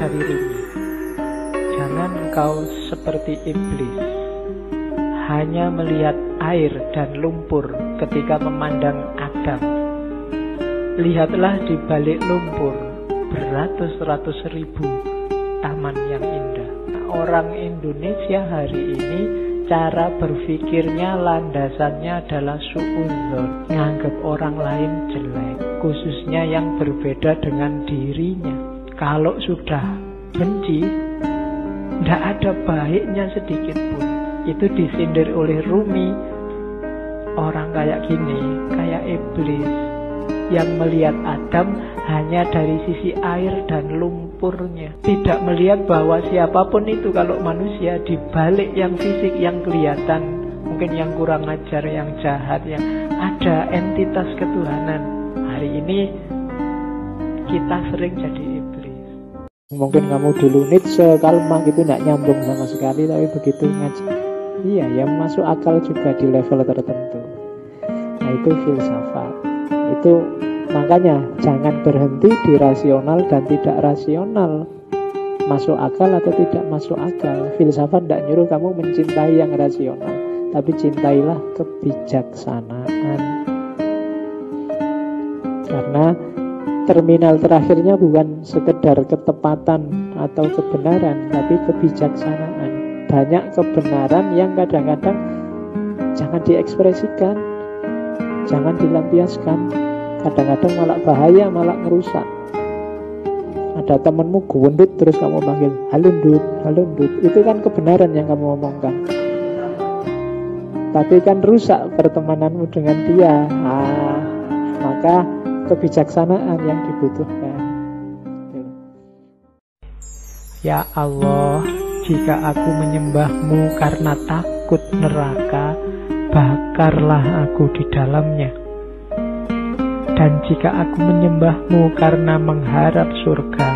dari Rumi. Jangan engkau seperti iblis, hanya melihat air dan lumpur ketika memandang Adam. Lihatlah di balik lumpur beratus-ratus ribu taman yang indah. Orang Indonesia hari ini cara berpikirnya landasannya adalah suudzon, nganggap orang lain jelek, khususnya yang berbeda dengan dirinya. Kalau sudah benci, tidak ada baiknya sedikit pun. Itu disindir oleh Rumi. Orang kayak gini, kayak iblis yang melihat Adam hanya dari sisi air dan lumpurnya, tidak melihat bahwa siapapun itu kalau manusia, di balik yang fisik yang kelihatan, mungkin yang kurang ajar, yang jahat, yang ada entitas ketuhanan. Hari ini kita sering jadi iblis. Mungkin kamu dulu Nietzsche, Karl Marx gitu tidak nyambung sama sekali, tapi begitu ngaji, iya, yang masuk akal juga di level tertentu. Nah, itu filsafat. Itu makanya jangan berhenti di rasional dan tidak rasional, masuk akal atau tidak masuk akal. Filsafat tidak nyuruh kamu mencintai yang rasional, tapi cintailah kebijaksanaan. Karena terminal terakhirnya bukan sekedar ketepatan atau kebenaran, tapi kebijaksanaan. Banyak kebenaran yang kadang-kadang jangan diekspresikan, jangan dilampiaskan. Kadang-kadang malah bahaya, malah merusak. Ada temanmu gundut terus kamu panggil halundut, halundut. Itu kan kebenaran yang kamu omongkan, tapi kan rusak pertemananmu dengan dia. Maka kebijaksanaan yang dibutuhkan. Ya Allah, jika aku menyembahmu karena takut neraka, bakarlah aku di dalamnya. Dan jika aku menyembahmu karena mengharap surga,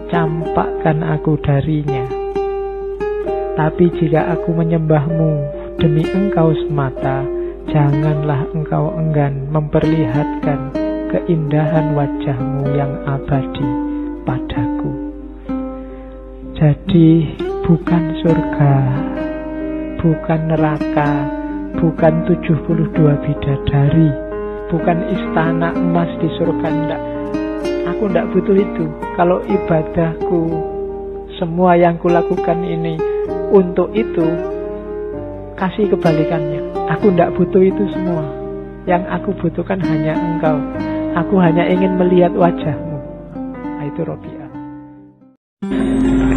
campakkan aku darinya. Tapi jika aku menyembahmu demi engkau semata, janganlah engkau enggan memperlihatkan keindahan wajahmu yang abadi padaku. Jadi bukan surga, bukan neraka, bukan 72 bidadari, bukan istana emas di surga, enggak. Aku enggak butuh itu. Kalau ibadahku, semua yang kulakukan ini untuk itu, kasih kebalikannya. Aku enggak butuh itu semua. Yang aku butuhkan hanya engkau. Aku hanya ingin melihat wajahmu. Nah, itu Robi'ah.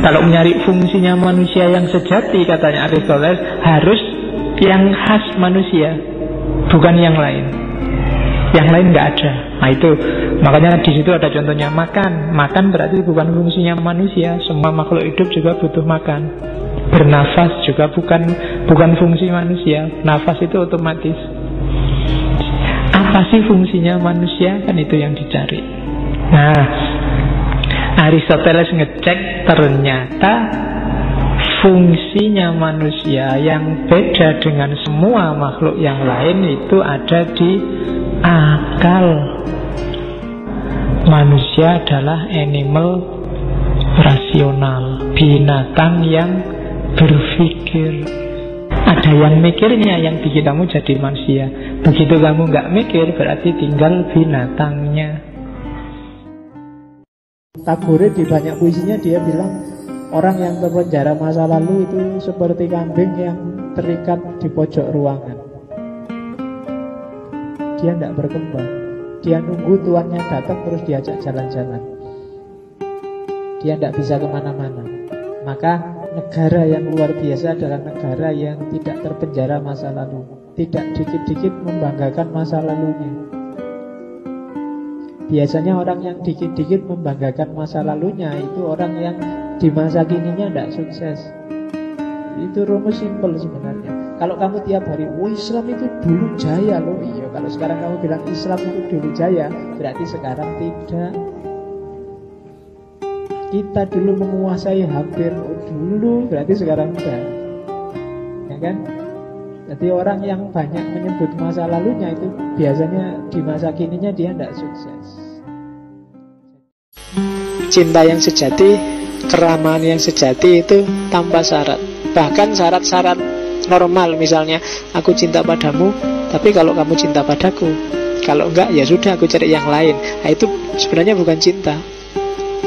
Kalau mencari fungsinya manusia yang sejati, katanya Aristoteles, harus yang khas manusia, bukan yang lain. Yang lain nggak ada. Nah itu, makanya di situ ada contohnya makan. Makan berarti bukan fungsinya manusia. Semua makhluk hidup juga butuh makan. Bernafas juga bukan fungsi manusia. Nafas itu otomatis. Apa sih fungsinya manusia? Kan itu yang dicari. Nah, Aristoteles ngecek, ternyata fungsinya manusia yang beda dengan semua makhluk yang lain itu ada di akal. Manusia adalah animal rasional, binatang yang berpikir. Ada yang mikirnya yang bikin kamu jadi manusia. Begitu kamu nggak mikir, berarti tinggal binatangnya. Tagore di banyak puisinya dia bilang orang yang terpenjara masa lalu itu seperti kambing yang terikat di pojok ruangan. Dia tidak berkembang. Dia nunggu tuannya datang terus diajak jalan-jalan. Dia tidak bisa kemana-mana. Maka negara yang luar biasa adalah negara yang tidak terpenjara masa lalu, tidak dikit-dikit membanggakan masa lalunya. Biasanya orang yang dikit-dikit membanggakan masa lalunya itu orang yang di masa kininya tidak sukses. Itu rumus simpel sebenarnya. Kalau kamu tiap hari, Islam itu dulu jaya loh. Iya, kalau sekarang kamu bilang Islam itu dulu jaya, berarti sekarang tidak. Kita dulu menguasai hampir dulu, berarti sekarang tidak. Ya kan? Jadi orang yang banyak menyebut masa lalunya itu biasanya di masa kininya dia tidak sukses. Cinta yang sejati Keramahan yang sejati itu tanpa syarat. Bahkan syarat-syarat normal, misalnya aku cinta padamu, tapi kalau kamu cinta padaku, kalau enggak ya sudah aku cari yang lain. Nah, itu sebenarnya bukan cinta.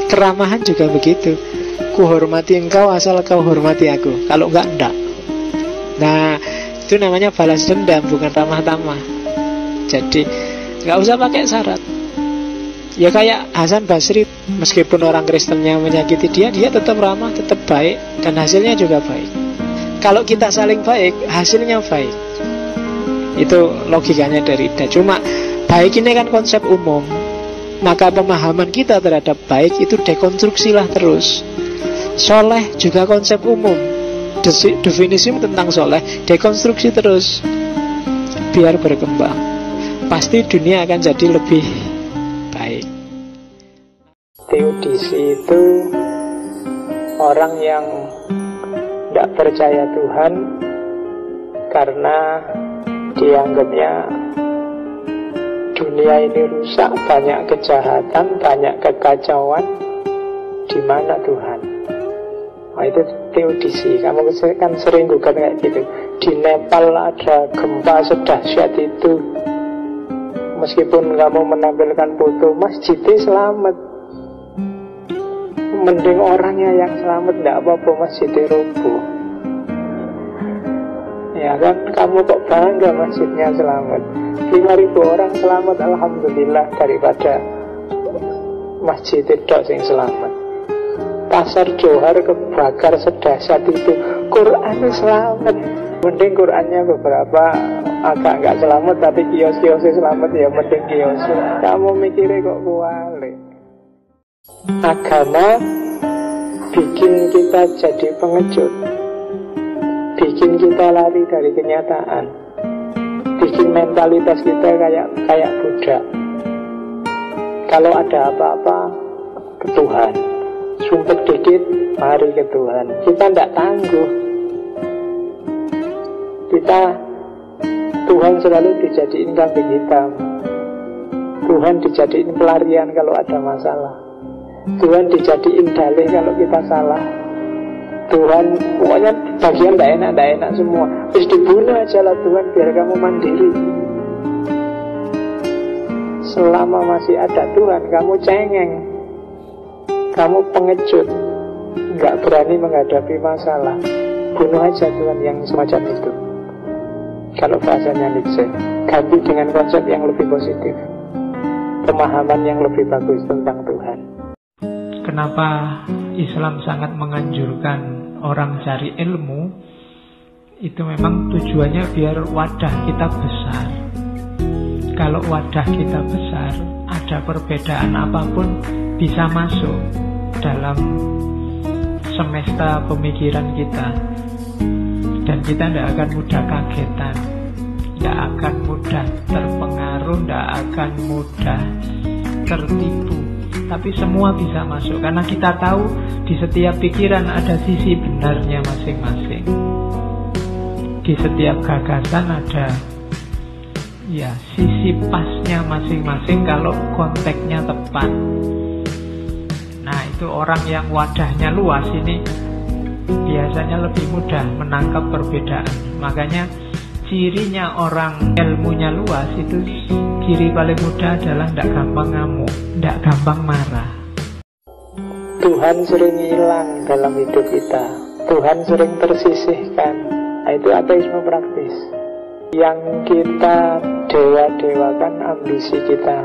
Keramahan juga begitu. Ku hormati engkau asal kau hormati aku, kalau enggak. Nah, itu namanya balas dendam, bukan ramah tamah. Jadi enggak usah pakai syarat. Ya kayak Hasan Basri, meskipun orang Kristennya menyakiti dia tetap ramah, tetap baik, dan hasilnya juga baik. Kalau kita saling baik, hasilnya baik. Itu logikanya Derrida. Cuma baik ini kan konsep umum, maka pemahaman kita terhadap baik itu dekonstruksilah terus. Soleh juga konsep umum, definisi tentang soleh dekonstruksi terus, biar berkembang. Pasti dunia akan jadi lebih baik. Teodisi itu orang yang tidak percaya Tuhan karena dianggapnya dunia ini rusak, banyak kejahatan, banyak kekacauan. Di mana Tuhan? Nah, itu teodisi. Kamu kan sering gugat kayak gitu. Di Nepal ada gempa sedahsyat itu, meskipun kamu menampilkan foto masjidnya selamat, mending orangnya yang selamat, tidak apa-apa masjidnya roboh. Ya kan, kamu kok bangga masjidnya selamat. 5.000 orang selamat, alhamdulillah, daripada masjid itu yang selamat. Pasar Johar kebakar sedahsyat itu, Qurannya selamat, mending Qurannya beberapa agak nggak selamat, tapi kios-kiosnya selamat, ya mending kiosnya. Kamu mikirnya kok kuali. Agama bikin kita jadi pengecut, bikin kita lari dari kenyataan, bikin mentalitas kita kayak budak. Kalau ada apa-apa ke Tuhan, sumpet dikit mari ke Tuhan. Kita tidak tangguh. Tuhan selalu dijadiin kambing hitam. Tuhan dijadiin pelarian kalau ada masalah. Tuhan dijadiin dalih kalau kita salah. Tuhan pokoknya bagian tidak enak semua. Terus dibunuh aja lah Tuhan, biar kamu mandiri. Selama masih ada Tuhan, kamu cengeng, kamu pengecut, nggak berani menghadapi masalah. Bunuh aja Tuhan yang semacam itu. Kalau bahasanya Nietzsche, ganti dengan konsep yang lebih positif, pemahaman yang lebih bagus tentang Tuhan. Kenapa Islam sangat menganjurkan orang cari ilmu? Itu memang tujuannya biar wadah kita besar. Kalau wadah kita besar, ada perbedaan apapun bisa masuk dalam semesta pemikiran kita, dan kita tidak akan mudah kagetan, tidak akan mudah terpengaruh, tidak akan mudah tertipu. Tapi semua bisa masuk, karena kita tahu di setiap pikiran ada sisi benarnya masing-masing. Di setiap gagasan ada sisi pasnya masing-masing kalau konteksnya tepat. Nah, itu orang yang wadahnya luas ini biasanya lebih mudah menangkap perbedaan. Makanya cirinya orang ilmunya luas itu, ciri paling mudah adalah tidak gampang ngamuk, tidak gampang marah. Tuhan sering hilang dalam hidup kita, Tuhan sering tersisihkan. Nah, itu ateisme praktis. Yang kita dewa-dewakan ambisi kita,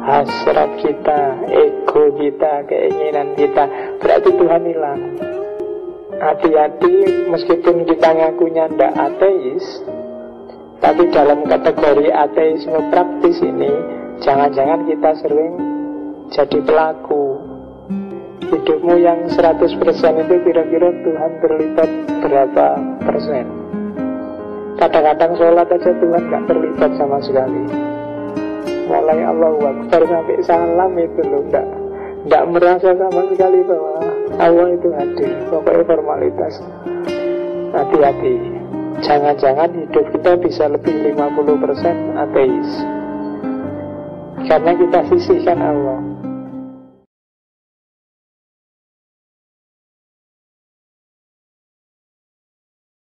hasrat kita, ego kita, keinginan kita, berarti Tuhan hilang. Hati-hati, meskipun kita ngakunya ndak ateis, tapi dalam kategori ateisme praktis ini, jangan-jangan kita sering jadi pelaku. Hidupmu yang 100% itu kira-kira Tuhan terlibat berapa persen? Kadang-kadang sholat aja Tuhan gak terlibat sama sekali. Mulai Allahu Akbar sampai salam itu loh, nggak merasa sama sekali bahwa Allah itu hadir. Pokoknya formalitas. Hati-hati, jangan-jangan hidup kita bisa lebih 50% ateis, karena kita sisihkan Allah.